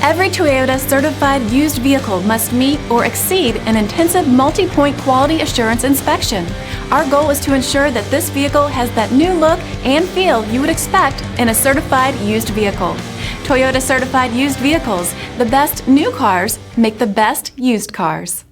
Every Toyota certified used vehicle must meet or exceed an intensive multi-point quality assurance inspection. Our goal is to ensure that this vehicle has that new look and feel you would expect in a certified used vehicle. Toyota certified used vehicles, the best new cars make the best used cars.